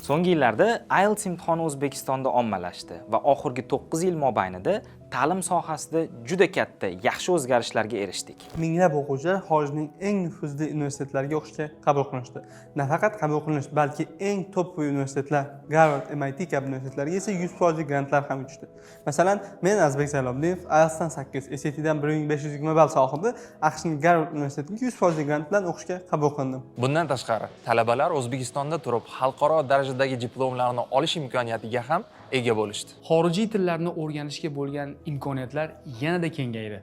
So'nggi yillarda IELTS imtihoni O'zbekistonda ommalashdi va oxirgi 9 yil mobaynida ta'lim sohasida juda katta yaxshi o'zgarishlarga erishdik. Minglab o'quvchilar xorijning eng nufuzli universitetlariga o'qishga qabul qilinishdi. Nafaqat qabul qilinish, balki eng top universitetlar, Harvard, MIT kabi universitetlarga esa 100% grantlar ham uchdi. Masalan, men Azbek Saylobliyev IELTSdan 8, SATdan 1520 ball sohibi AQShning Harvard universitetiga 100% grant bilan o'qishga qabul qilindim. Bundan tashqari, talabalar O'zbekistonda turib xalqaro darajadagi diplomlarni olish imkoniyatiga ham ega bo'lishdi. Xorijiy tillarni o'rganishga bo'lgan imkoniyatlar yanada kengaydi.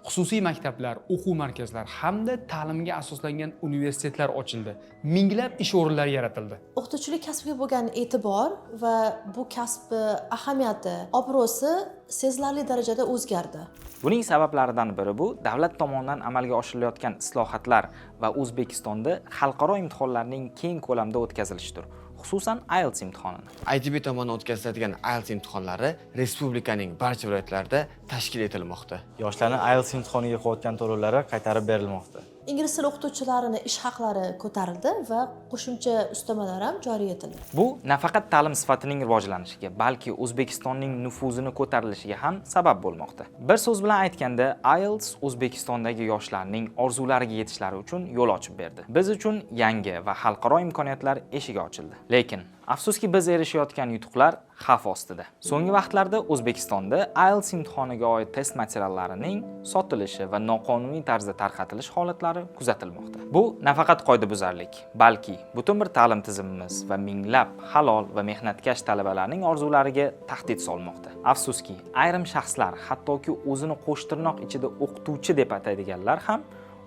Xususiy maktablar, o'quv markazlari hamda ta'limga asoslangan universitetlar ochildi. Minglab ish o'rinlari yaratildi. O'qituvchilik kasbiga bo'lgan e'tibor va bu kasb ahamiyati, obro'si sezilarli darajada o'zgardi. Buning sabablaridan biri bu davlat tomonidan amalga oshirilayotgan islohotlar va O'zbekistonda xalqaro imtihonlarning keng ko'lamda o'tkazilishidir. Xususan IELTS imtihonini. ITB tomonidan o'tkaziladigan IELTS imtihonlari respublikaning barcha viloyatlarida tashkil etilmoqda. Yoshlarning IELTS imtihoniga qo'ygan to'lovlari qaytarib berilmoqda. Ingliz tili o'qituvchilarining ish haqlari ko'tarildi va qo'shimcha ustamalar ham joriy etildi. Bu nafaqat ta'lim sifatining rivojlanishiga, balki O'zbekistonning nufuzini ko'tarilishiga ham sabab bo'lmoqda. Bir so'z bilan aytganda, IELTS O'zbekistondagi yoshlarning orzulariga yetishlari uchun yo'l ochib berdi. Biz uchun yangi va xalqaro imkoniyatlar eshigi ochildi. Lekin afsuski biz erishayotgan yutuqlar xavf ostida. So'nggi vaqtlarda O'zbekistonda IELTS imtihoniga oid test materiallarining sotilishi va noqonuniy tarzda tarqatilish holatlari kuzatilmoqda. Bu nafaqat qoidabuzarlik, balki butun bir ta'lim tizimimiz va minglab halol va mehnatkash talabalarning orzulariga tahdid solmoqda. Afsuski, ayrim shaxslar, hattoki o'zini qo'shtirnoq ichida o'qituvchi deb ataydiganlar ham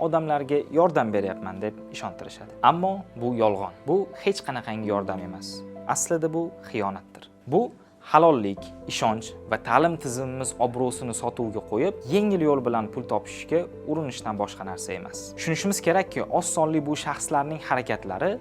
odamlarga yordam beryapman deb ishontirishadi. Ammo bu yolg'on. Bu hech qanaqangi yordam emas. Aslida bu xiyonatdir. Bu halollik, ishonch va ta'lim tizimimiz obro'sini sotuvga qo'yib, yengil yo'l bilan pul topishga urinishdan boshqa narsa emas. Tushunishimiz kerakki, oz sonli bu shaxslarning harakatlari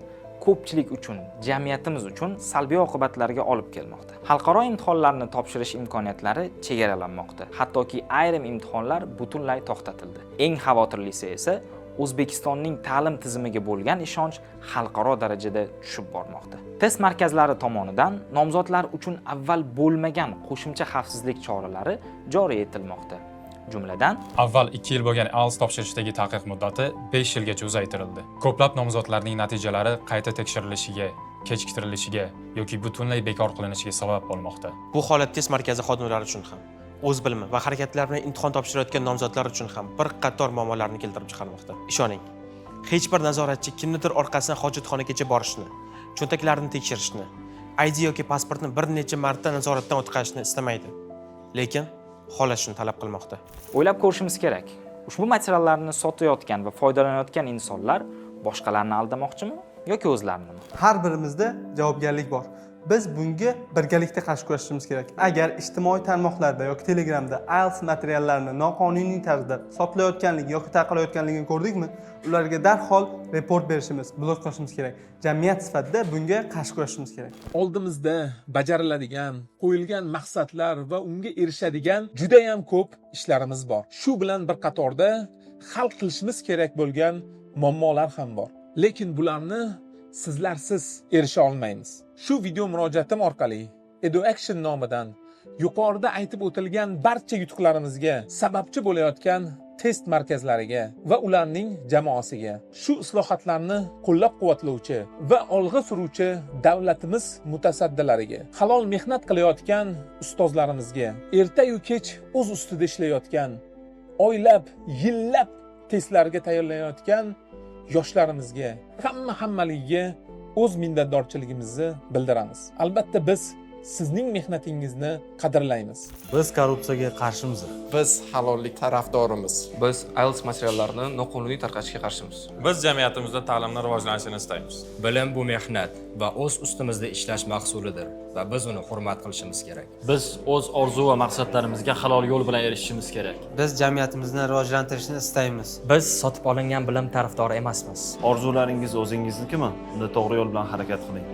ko'pchilik uchun, jamiyatimiz uchun salbiy oqibatlarga olib kelmoqda. Xalqaro imtihonlarni topshirish imkoniyatlari chegaralanmoqda. Hattoki ayrim imtihonlar butunlay to'xtatildi. Eng xavotirlisi esa O'zbekistonning ta'lim tizimiga bo'lgan ishonch xalqaro darajada tushib bormoqda. Test markazlari tomonidan nomzodlar uchun avval bo'lmagan qo'shimcha xavfsizlik choralari joriy etilmoqda. Jumladan, avval 2 yil bo'lgan IELTS topshirishdagi taqiq muddati 5 yilgacha uzaytirildi. Ko'plab nomzodlarning natijalari qayta tekshirilishiga, kechiktirilishiga yoki butunlay bekor qilinishiga sabab bo'lmoqda. Bu holat test markazi xodimlari uchun ham, o'z bilimi va harakatlar bilan imtihon topshirayotgan nomzodlar uchun ham bir qator muammolarni keltirib chiqarmoqda. Ishoning, hech bir nazoratchi kimnidir orqasidan hojatxonagacha borishni, cho'ntaklarini tekshirishni, ID yoki pasportni bir necha marta nazoratdan o'tkazishni istamaydi. Lekin holat shuni talab qilmoqda. O'ylab ko'rishimiz kerak. Ushbu materiallarni sotayotgan va foydalanayotgan insonlar boshqalarni aldamoqchimi yoki o'zlarini? Har birimizda javobgarlik bor. Biz bunga birgalikda qarshi kurashishimiz kerak. Agar ijtimoiy tarmoqlarda yoki Telegramda IELTS materiallarini noqonuniy tarzda sotilayotganligi yoki tarqalayotganligini ko'rdikmi, ularga darhol report berishimiz, blok qilishimiz kerak. Jamiyat sifatida bunga qarshi kurashishimiz kerak. Oldimizda bajariladigan, qo'yilgan maqsadlar va unga erishadigan juda ham ko'p ishlarimiz bor. Shu bilan bir qatorda hal qilishimiz kerak bo'lgan muammolar ham bor. Lekin bularni sizlarsiz erisha olmaymiz. Shu video murojaatim orqali EduAction nomidan yuqorida aytib o'tilgan barcha yutuqlarimizga sababchi bo'layotgan test markazlariga va ularning jamoasiga, shu islohotlarni qo'llab-quvvatlovchi va olg'a suruvchi davlatimiz mutasaddilariga, halol mehnat qilayotgan ustozlarimizga, erta-yu kech o'z ustida ishlayotgan, oylab, yillab testlarga tayyorlanayotgan yoshlarimizga, hammaligiga o'z minnatdorchiligimizni bildiramiz. Albatta biz sizning mehnatingizni qadrlaymiz. Biz korrupsiyaga qarshimiz. Biz halollik tarafdorimiz. Biz IELTS materiallarini noqonuniy tarqatishga qarshimiz. Biz jamiyatimizda ta'limni rivojlanishini istaymiz. Bilim bu mehnat va o'z ustimizda ishlash mahsulidir va biz uni hurmat qilishimiz kerak. Biz o'z orzu va maqsadlarimizga halol yo'l bilan erishishimiz kerak. Biz jamiyatimizni rivojlantirishni istaymiz. Biz sotib olingan bilim tarafdori emasmiz. Orzularingiz o'zingiznikimi? Unda to'g'ri yo'l bilan harakat qiling.